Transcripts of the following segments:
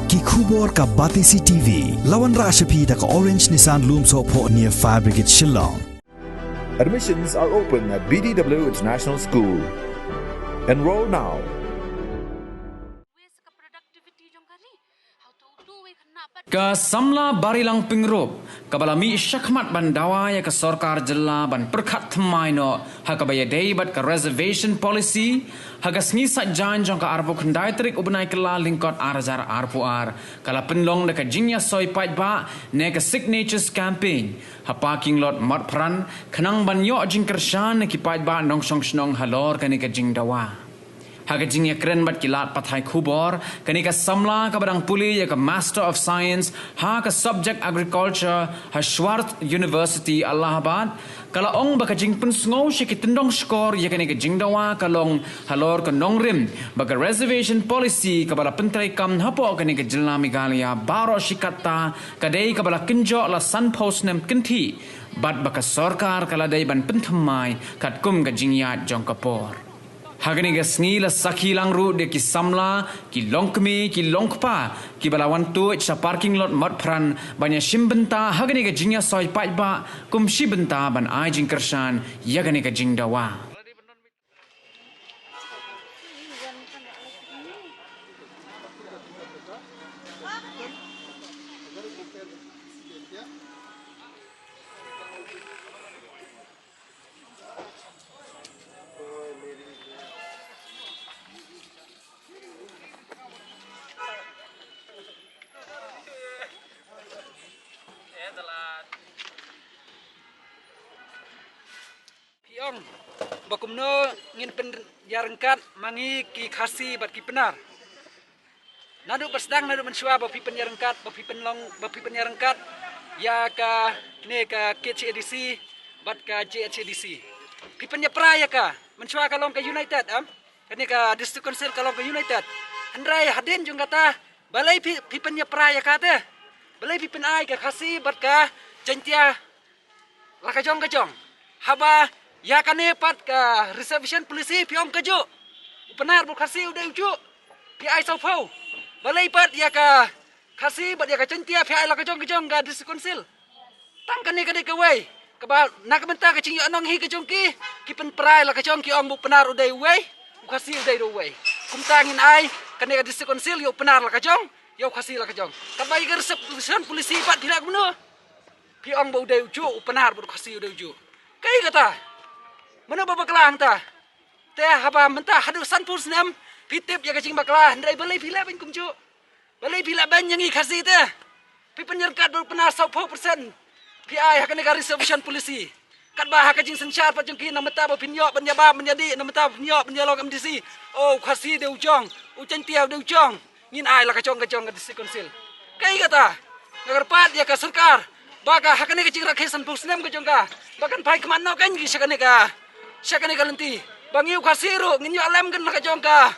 Ki khubor ka Batisi TV. Lawan Rashapi da ka Orange Nissan Loomso po near Fire Brigade Shillong. Admissions are open at BDW International School. Enroll now. Ka samla barilang pingrop kabalami syakmat bandawa ya ka sorkar jela ban perkat thmai no hakabaya dei bat ka reservation policy hagas ngisat jan jong ka arbo khandai trik ubnai kala lingkot arjar arpuar kala penlong de ka jingya soi pai ba ne ka signatures campaign ha parking lot mat pran khnang ban yo jing kershan ki pai ba nong song snong halor ka ne ka jing dawa Hagajing ya keren bat kilat pathai khubor kanika samla ka badang puli ya ka Master of Science ha ka Subject Agriculture ha Schwartz University Allahabad kala ong bakajing pun sngow shi kitendong skor ya kanika jingdawa kalong halor ka nongrim baga reservation policy ka bala pentrai kam hapo kanika jilna Meghalaya baro shikata kadai ka bala kinjo la sun post nem kinti bat baka sorkar kala dai ban penthamai kat kum ka jingyat jong kapor Hagani ga sngi la sakhi lang ru de ki samla ki longkmi ki longkpa ki balawan tu cha parking lot mat pran banya shimbenta hagani ga jingya soi pai ba kum shibenta ban ai jing kershan yagani ga jingdawa Piong bakumno ngin pen yarengkat mangi ki khasi bat ki penar nadu basdang nadu mensua bapi pen yarengkat bapi pen yarengkat ya ka ne ka KCDC bat ka JHDC pi pen ya praya ka mensua kalong ka United kani ka District Council kalong ka United handrai hadin jung kata balai pi pen ya praya ka te balai pi pen ai ka khasi bat ka jentia la ka jong haba ya kane pat ka reservation polisi piom kaju upenar bu khasi udah uju pi ai sau phau balai pat ya ka khasi bat ya ka centia pi ai la ka jong ga District Council tang kane kade ka wei ka ba nak benta ka cingyo anong hi ka jong ki pen prai la ka jong ki ong bu penar udah wei khasi udah do wei kum tangin ai kane ka District Council yo penar la ka jong yo khasi la ka jong ka bai ka reservation polisi pat tidak guna pi ong bu udah uju penar bu khasi udah uju kai kata mana babaklang ta te haba menta hadu sanpur senam pitip ya kacing bakla ndai balai pila ben kumju balai pila ben yangi khasi te pi penyerkat ber pena 10% pi ai hakane ka reservation polisi kat bah kacing sensyar pa jengki namata ba pinyo penyaba menjadi namata pinyo penyalok MDC oh khasi de ujong ucen tiaw de ujong ngin ai la kacong ka District Council kai kata nagarpat ya ka sarkar baga hakane kacing rakhesan pusnem ka jongka bakan pai kemana kan gi sakane ka lenti bangiu khasiru nginyo alem kan la kajong ka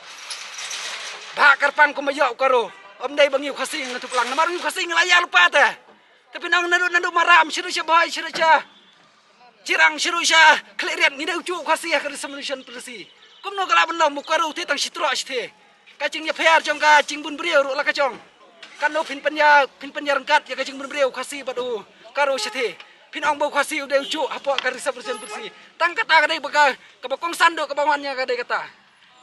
bakar pang kumayo karo omdai bangiu khasi ngatu pelang namar ngiu khasi ngelaya lupa ta tapi nang nadu maram siru sya boy siru sya cirang siru sya klerian ngidau cu khasi ka resolution polisi kumno kala benda mukaru ti tang sitro asthi kacing ya pher jong ka cingbun brieu ru la kajong kan no pin penya rengkat ya kacing bun brieu khasi badu karo sthi pinong bau khasi udah ucu apa ka reservation polisi tang kata kadai baka kabakong sando kabawannya kadai kata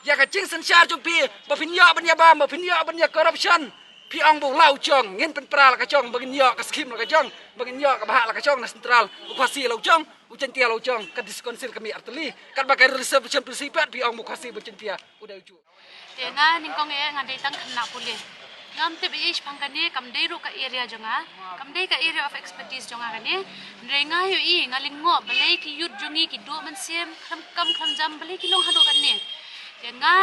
ya kacing sensyar jong pi bapinyo banya bam bapinyo banya corruption piong bau lau jong ngin pen pral ka jong bagin yo ka skim la ka jong bagin yo ka bahak la ka jong na sentral khasi lau jong ucen tia lau jong ka diskonsil kami arteli kat baka reservation polisi pat piong bau khasi ucen tia udah ucu tenga ningkong ngadai tang kena pulih ngam te beis pangkane kamdei ru ka area jonga kamdei ka area of expertise jonga kane nrenga yo I ngalingo balai ki yut jongi ki do mansiem kam jam balai ki long hado kane denga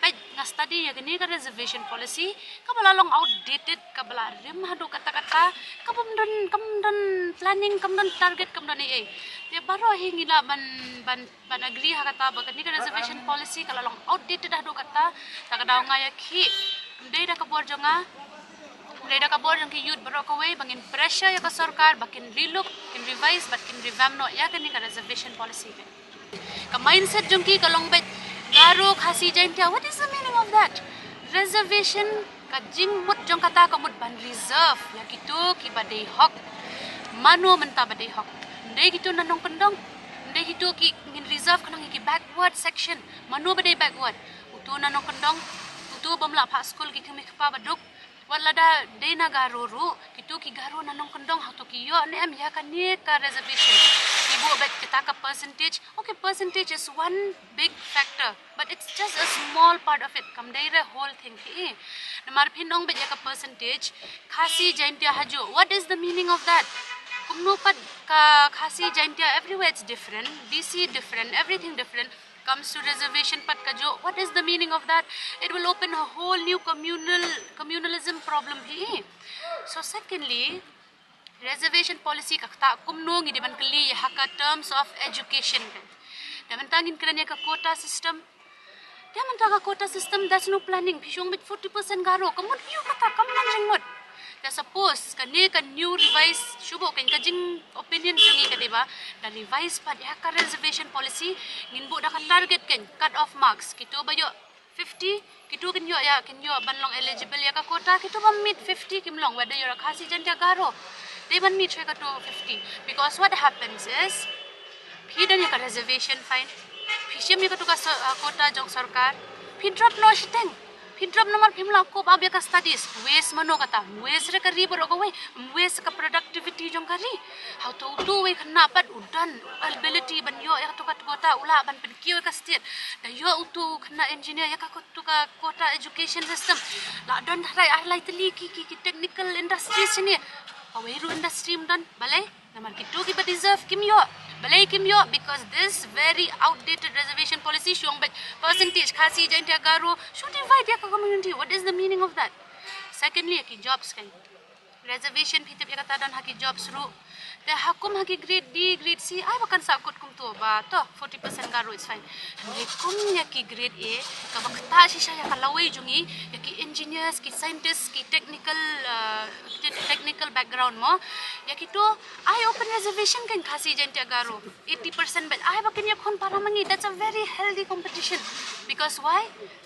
pe nga study ya kane ka reservation policy ka bala long outdated ka bala rim hado kata-kata ka kamdan planning kamdan target kamdan ai te baro hingila ban agree ha kata ba kane ka reservation policy kala long outdated hado kata takadaw nga ya ki Dai da kabor jonga ki youth baro kaway bangin pressure ya ka sarkar bakin relook kin revise bakin revamp no ya kani ka reservation policy ka mindset jong ki kalong bet garo khasi jaintia what is the meaning of that reservation ka jing mut jong kata ka mut ban reserve ya gitu ki badai hok mano menta badai hok ndai gitu nanong kendong ndai gitu ki ngin reserve kanang ki backward section mano badai backward utu nanong kendong utu bamla pa school ki kami kapa baduk walada dena garuru gitu ki garu nanong kendong hatu ki yo ne am ya kan ni ka reservation ibu bet kita ka percentage okay percentage is one big factor but it's just a small part of it kam dai the whole thing ki namar phinong bet ya ka percentage khasi jaintia haju what is the meaning of that kumno pat ka khasi jaintia everywhere it's different BC different everything different comes to reservation pat kajo what is the meaning of that it will open a whole new communalism problem here so secondly reservation policy kakta kumno ngi diban kali haka terms of education kan daman tangin kerana ka quota system dia mentaka quota system there's no planning pishong mit 40% garo kamut yu kata kamnan jengmot da suppose kani kan new revise shubo kan kajing opinion jungi ka diba da revise pa ya ka reservation policy nginbo da ka target kan cut off marks kito bayo 50 kito kinyo ya kinyo banlong eligible ya ka quota kito ba meet 50 kimlong whether you're a khasi jantya garo they ban meet ka to 50 because what happens is hidan ya ka reservation fine phishim ya ka to ka quota jong sarkar phi drop no shiteng Pindram nomor pimla ko babya ka studies waste mano kata waste re kari boro ko we waste ka productivity jong kari how to we kana pat udan ability ban yo ya to ka kota ula ban pinkiyo ka state da yo utu kana engineer ya ka to ka kota education system la don rai arlai teli ki technical industry sini aweru industry dan balai namar kitu ki deserve kimyo balai kimyo because this very outdated reservation policy showing but percentage khasi jaintia garo should divide ya community what is the meaning of that secondly ki jobs kan reservation pitip ya kata dan haki jobs ru the hakum haki grade D grade C ai bakan sakut kum tu ba to 40% garo is fine kum ya ki grade A ka bakta shisha ya kalawai jungi ya ki engineers ki scientists ki technical background mo ya ki to ai open reservation kan khasi jaintia garo 80% but ai bakin ya khon para mangi that's a very healthy competition because why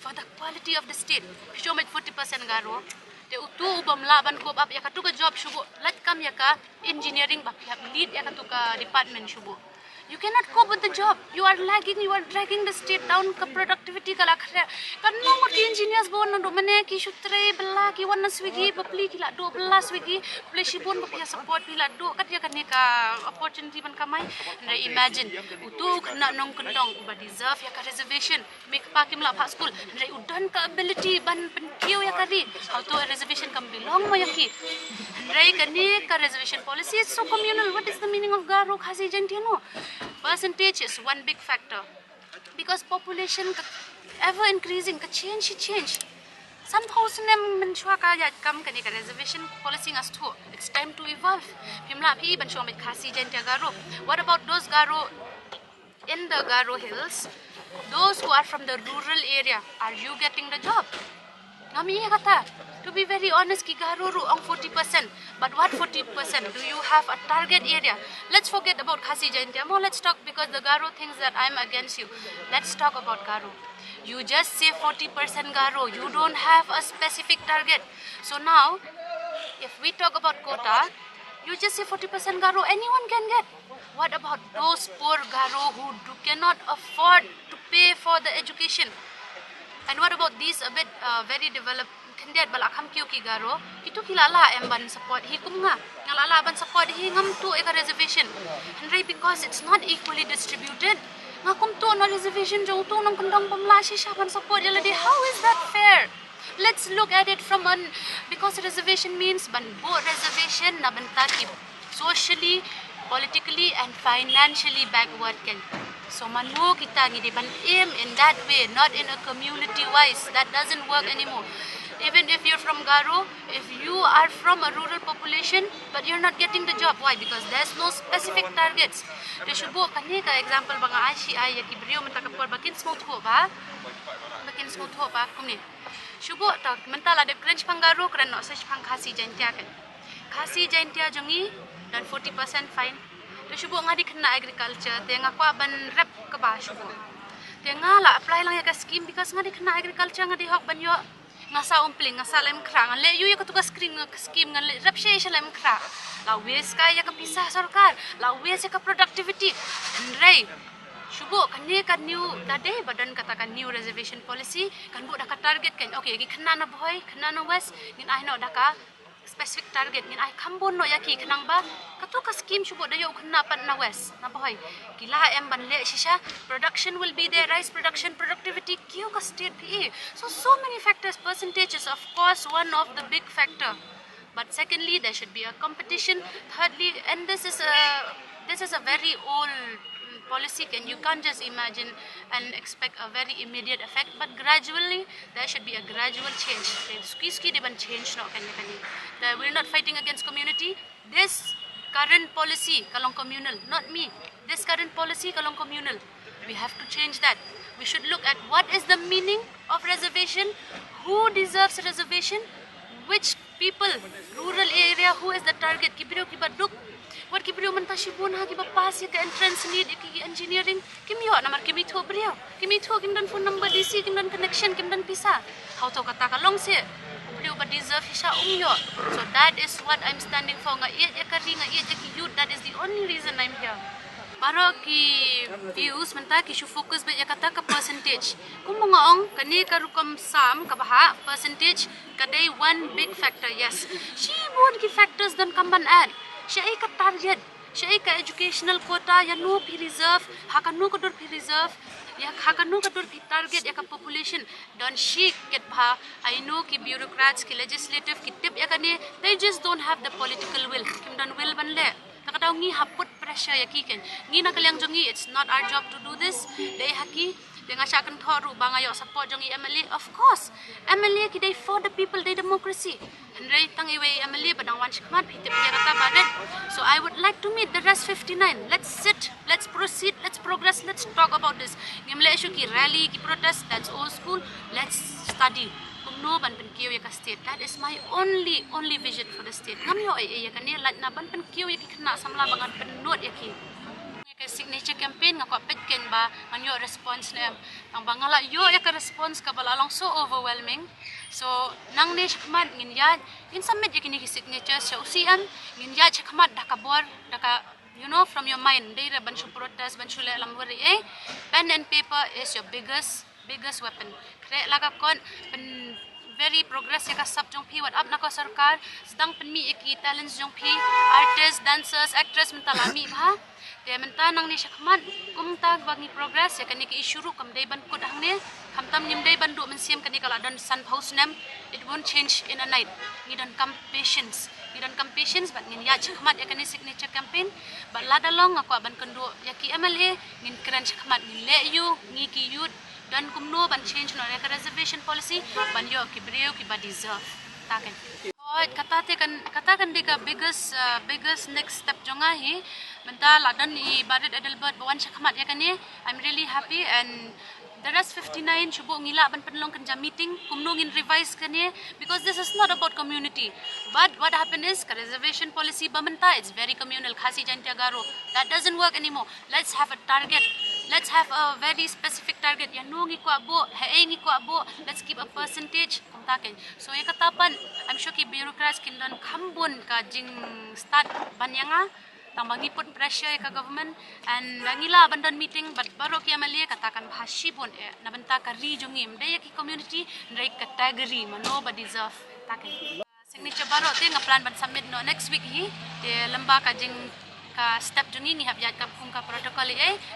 for the quality of the state show me 40% garo te utu ubam laban ko ab ya katuka job shubo lat kam ya ka engineering ba lead ya katuka department shubo you cannot cope with the job you are lagging you are dragging the state down ka productivity kala khre kan no mo engineers bon do mane ki shutre bella ki wan swigi papli ki la do bella swigi play shibon ba ya support pi la do kat ya kan ka opportunity ban kamai and imagine utu kana nong kendong ba deserve ya ka reservation make pa kim la pa school and udan ka ability ban penkiu ya kari how to reservation kam belong mo yaki and kani ka reservation policy is so communal what is the meaning of garo khasi jantino percentage is one big factor because population ever increasing ka change somehow sinem menchwa ka ya kam kani ka reservation policy ngas thu it's time to evolve pimla phi ban shomit khasi jantya garo what about those garo in the Garo Hills those who are from the rural area are you getting the job nami kata to be very honest ki garo ru ang 40% but what 40% do you have a target area let's forget about khasi jaintia mo let's talk because the garo thinks that I'm against you let's talk about garo you just say 40% garo you don't have a specific target so now if we talk about quota you just say 40% garo anyone can get what about those poor garo who cannot afford to pay for the education and what about these a bit very developed kandiat balakam kyu ki garo itu kilala emban support hi kumnga ngalala ban support hi ngam tu eka reservation and because it's not equally distributed ngakum tu no reservation jong tu nang kendang pemla shisha ban support jadi how is that fair let's look at it from an because reservation means ban bo reservation na bantaki socially politically and financially backward kan so manu kita ngidi ban aim in that way not in a community wise that doesn't work anymore even if you're from Garo if you are from a rural population but you're not getting the job why because there's no specific targets they should go kani ka example banga aishi ay ki brio matakapor bakin smooth ho ba kumni shubo ta mentala de crunch pangaro kran no search pang khasi jaintia kan khasi jaintia jongi dan 40% fine to shubo ngadi kena agriculture tenga kwa ban rep ke ba shubo tenga la apply lang ya ka scheme because ngadi kena agriculture ngadi hok ban yo ngasa umpling ngasa lem kra ngan le yu ya ketugas scheme ngan le rapshe lem kra la wes ka ya kepisah sarkar la wes ya ke productivity ndrei Shubo kani kan new dade badan katakan new reservation policy kan bu dah target kan okay gi khana na boy khana na west ngin ai no daka specific target ngin ai khambon no yaki khanang ba katu ka scheme shubo da yo khana pan na west na boy gila em ban le shisha production will be there rice production productivity kyo ka state pe so many factors percentages of course one of the big factor but secondly there should be a competition thirdly and this is a very old policy and you can't just imagine and expect a very immediate effect but gradually there should be a gradual change ski deban change no kani we're not fighting against community this current policy kalong communal not me this current policy kalong communal we have to change that we should look at what is the meaning of reservation who deserves a reservation which people rural area who is the target kibiro kibaduk what kibrio mentashibun ha kiba pass ya ke entrance need ki engineering kimyo namar kimi tho brio kimi tho kim dan phone number dc kim dan connection kim dan pisa how to kata kalong se brio ba deserve hisha umyo so that is what I'm standing for nga ye kari nga ye ki youth that is the only reason I'm here Baro ki views menta ki shu focus be kata ka percentage kumunga ong kani karukam sam kabaha percentage kadai one big factor yes she would ki factors dan kamban add Syai ka target, syai ka educational quota, ya no pi reserve, hakanu kadur pi reserve, ya hakanu kadur pi target ya ka population. Don she get bha, I know ki bureaucrats, ki legislative, ki tip ya kani, they just don't have the political will. Kim don will ban le. Nakataw ngi haput pressure ya kiken. Ngi nakalyang jongi, it's not our job to do this. Dai haki, dengan syakan thoru bangayo support jongi MLA. Of course, MLA ki they for the people, they democracy. Hendrai tang iwe MLA badang wan shikmat pitip yarata badet. So I would like to meet the rest 59. Let's sit, let's proceed, let's progress, let's talk about this. Ngimle issue ki rally, ki protest, that's old school. Let's study. Kumno ban pen kiyo ya ka state. That is my only vision for the state. Ngamyo ay ya kani lat na ban pen kiyo ya ki kena samla bangan penot ya ki. Signature campaign ngako petken ba nganyo response na ang bangala yo ya ka response ka balalong so overwhelming so nang ne shakmat ngin yad in submit ya kini signature sa usian ngin yad shakmat dakabor daka you know from your mind they ban shu protest ban shu le lamwari pen and paper is your biggest weapon kre laga kon pen very progress ya ka sab jong pi what up na ko sarkar sedang penmi iki talents jong pi artists dancers actress mentalami ba Dia mentanang ni syakman kumtag bagi progress ya kani ki isuru kam dai ban kut hangne kamtam nim dai ban du mensiam kani kala dan sun house nem it won't change in a night ni dan come patience but ngin ya syakmat ya kani signature campaign but ladalong aku ban kendu ya ki MLA ngin keren syakmat ngin le you ngi ki youth dan kumno ban change no ya reservation policy ban yo ki brio ki ba deserve taken katakan dika biggest next step jonga hi menta ladan I barit Adelbert bawan syakmat ya kani I'm really happy and the rest 59 shubo ngila ban penlong kan jam meeting kumno ngin revise kani because this is not about community but what happened is reservation policy bamenta it's very communal khasi jantia garo that doesn't work anymore let's have a target let's have a very specific target ya nungi ko abo haengi ko abo let's keep a percentage kumtaken so ya katapan I'm sure ki bureaucrats kindan khambun ka jing start banyanga tambangi put pressure ka government and langila abandon meeting but baro ki amali katakan bhashi pun nabenta ka rijungim de ki community ndai category mano ba deserve taken signature baro te nga plan ban submit no next week hi de lamba ka jing ka step jungi ni habyat ka kung ka protocol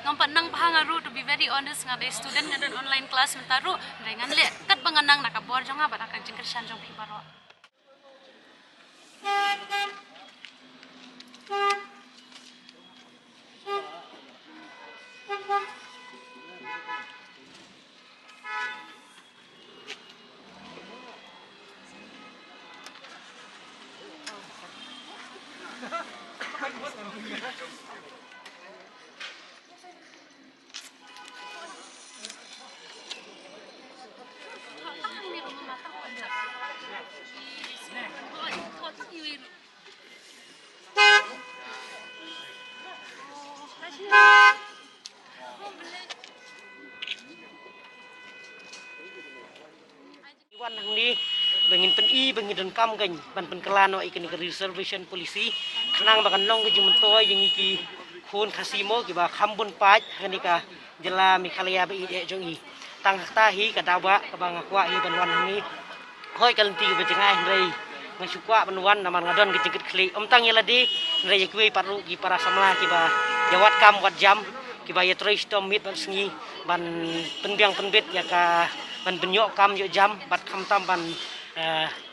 ngompan nang bahangaru to be very honest nga be student nga don online class mentaru ndai ngan le kat banganang nakabor jonga ba ka jing kersan jong pi baro i bangidon kam gan ban penkelano ikan ke reservation polisi kenang bakan long ke jumentoy yang iki kun kasimo ki ba khambun paj hanika jela mikhalia ba i jong i tang tahi kadawa ka bang akwa hi ban wan ni hoi kalanti ke bengai rei masukwa banwan naman ngadon ke jeket kli tang yaladi rei kuwi paru ki para samla ki ba jawat kam wat jam ki ba ya tres tom mit ban sngi ban penbiang penbit ya ka ban benyok kam yo jam bat kham tam ban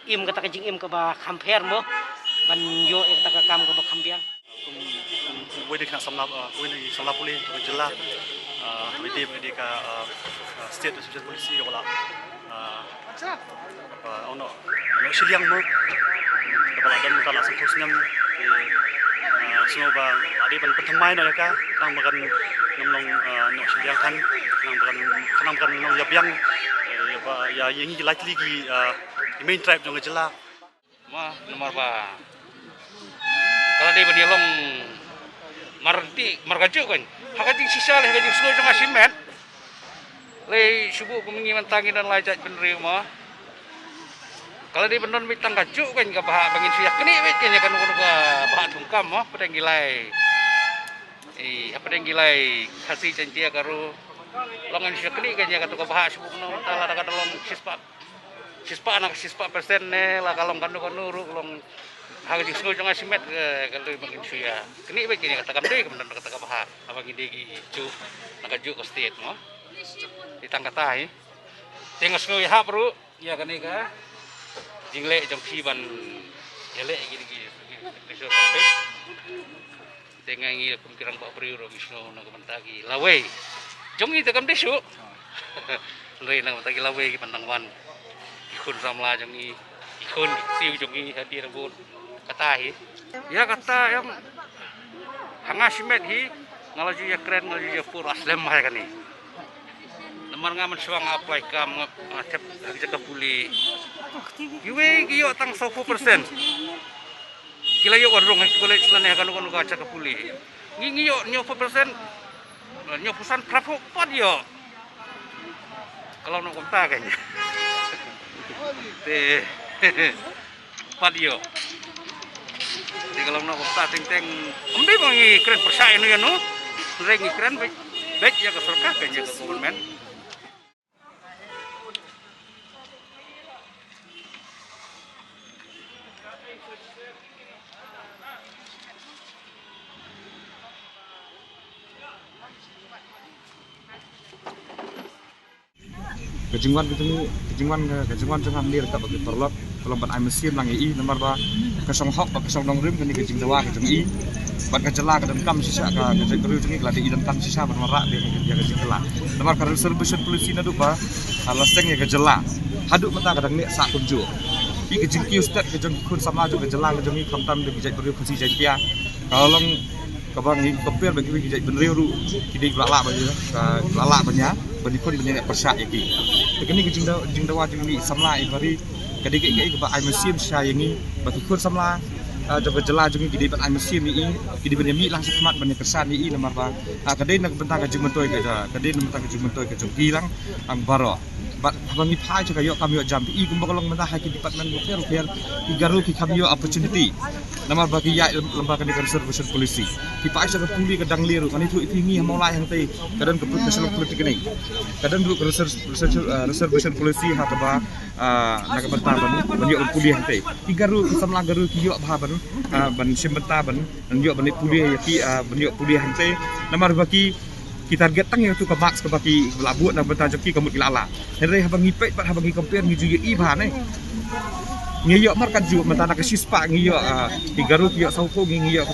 im kata kajing im ke ba khamper mo ban yo kata kam ke ba khambiang we de kena samlap we ni samlap boleh to jela we ka state association polisi ke bala ono siliang mo ke bala dan kala sangkos nyam semua ba ade ban pertamai no ka nang bagan nomong no siliang kan nang bagan no yabyang ya yang likely ki main tribe jong jela ma nomor ba kalau dia berdialog margaju kan hakati sisa leh gaji suruh jong asimet le subuh kumingi mentangin dan lajat penri ma kalau dia benon mitang gaju kan ka bahak bangin siak kini wit kan kan bahak tungkam ma pedang gilai apa pedang gilai kasih janji karo longan siak kini kan ka to bahak subuh no tala ka long sispa anak sispa persen ne la kalong kandu kanuru long harga suruh jong asimet kalau bangin siak kini wit kan kata kamde kemudian kata bahak abang ide gi ju nak ju ko state mo ditangkatai tengok semua ha bro ya kan ka jingle jong ban yele gini besok sampai tengah ngi kumkirang ba priuro misno nang mentagi lawe jong itu kam desu le nang mentagi lawe ki pandangwan ikun samla jong ikun siu jong hadir bun katai ya kata yang hangasimet hi ngalaju ya keren ngalaju ya pur aslem hai kan ni nomor ngaman suang apply kam ngacep jaga puli giwe giyo tang 10%. Kila yo warung boleh selane kan kan kaca ke puli. Ngi yo 90%. Nyo pusan prapo pad yo. Kalau nak kontak kan. Te pad yo. Jadi kalau nak kontak teng ambil bangi keren percaya no ya no. Rengi keren baik ya ke surga kan ya ke government. kejingwan jangan lir tak bagi terlok kalau ban ai mesin lang i nomor ba kasong hok ba kasong dong rim kini kejing dawa kejing i ban kajela ka kam sisa ka kejing keru jengi keladi dan kam sisa ban marak dia kejing kela nomor ka reservation polisi na dupa alaseng ya kejela haduk mata kadang ni sak kunju i kejing kiu stat kejing kun sama ju kejela kejing i kamtam de bijak keru kunsi jantia kalau kabang ni kompir bagi bijak benriu kidi lala bagi lala banya bagi kon banyak persak iki kini kejing dawa jeng ni samla i bari kadi ke ba ai mesin saya ini bagi kon samla jaga jela jeng kidi ban ai mesin ni kidi ban mi langsung kemat ban kesan ni nomor ba kadi nak bentang kejing mentoy ke kadi nak bentang kejing mentoy ke hilang ang baro bat bangi phai cha yo kam yo jam i kum bakolong mentah ki department rupiah ki garu ki kam yo opportunity nomor bagi ya lembaga negara reservation polisi ki phai cha puli kadang liru kan itu ngi mulai yang tei kadang keputusan politik ini kadang dulu reservation polisi ha ba nak bentang ban yo puli yang tei ki garu samla garu ki yo ba ban simbenta ban yo ban puli ya ki ban yo puli yang tei nomor bagi kita target tang yang tu ke max ke baki labut nak bentar joki kamut gilala hari habang ngipet pat habang compare ngi juye i bahan ngiyo markat ju mentana ke sispa ngiyo tigaru kiyo saupo ngiyo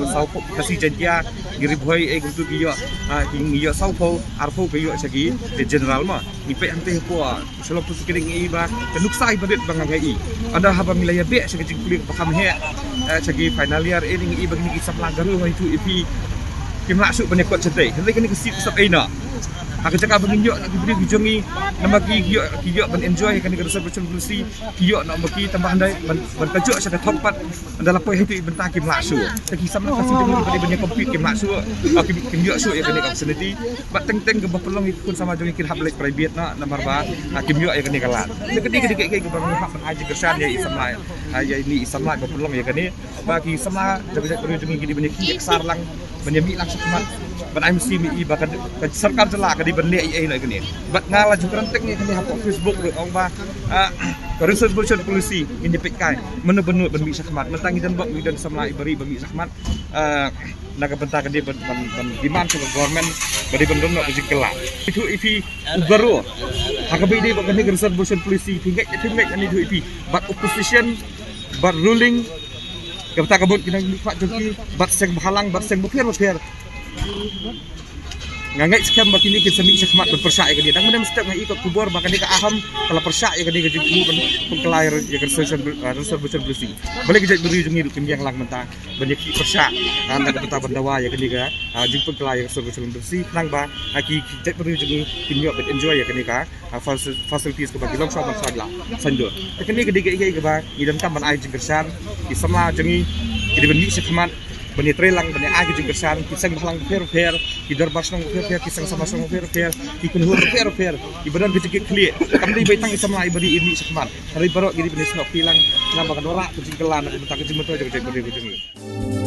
saupo kasih jantia giribhoi gutu kiyo ngiyo saupo arpo kiyo segi general ma ngipet ante po selop tu kiring i ba kenuksai badet bangai ada habang milaya be segi kuling pakam he segi final year ini i bagi kisah langgaru itu ipi kim masuk banyak kot cetai. Nanti kini kesip sab aina. Aku cakap benginjok nak diberi kujongi nama kiyok ben enjoy kan ke reservation polisi kiyok nak bagi tambah andai ben tajuk saya tempat dalam poin itu bentar kim laksu. Taki sama kasih dengan beri banyak kompet kim laksu. Aku kiyok su ya kan opportunity. Bat teng-teng ke pelong ikut sama jongi kir hablet private na nomor ba kiyok ya kan kalat. Ketika ke bang hak aja kesan ya Islam ya ini Islam ke pelong ya kan bagi sama jaga jongi gini banyak kiyok sarlang menyemi langsung kemat ban I'm see me ba sarkar jela ka di ban le ai lai kani bat ngala ju krantek ni kani hapok Facebook ru ong ba reservation policy in the pikai menu ban mi sakmat mentangi dan bok dan samla ibari ban mi sakmat naga benta ka di ban demand to government bari ban dom nak jikela itu ifi ugaro hakabi di ba kani reservation policy tinggal ani itu ifi but opposition but ruling kita kabut kita nikmat joki bat seng halang bat seng bukir ngangai scam bakini kita semi sekhmat berpercaya ke dia dan mana mesti ngai ikut kubur bahkan dia aham kalau percaya ke dia kejuku pengkelair ya reservation polisi boleh kejak beri jungi kim yang lang mentah banyak percaya anda kata bandawa ya ke dia jing pengkelair reservation polisi nang ba aki kejak beri jungi kim yo bet enjoy ya ke dia facilities ke bagi long shop sagla sanjo kini ke dia ke ba idan kam ban ai jing kersan isma jungi ke dia beni sekhmat bani trelang bani agi jing kersan kisang balang fair idar basnong fair kisang sama fair ikun hur fair ibadan kecik clear kamdi baitang isama ibadi ini sekman hari barok gidi bani snok pilang nambah kadora kecik kelan bentak kecik motor jaga beri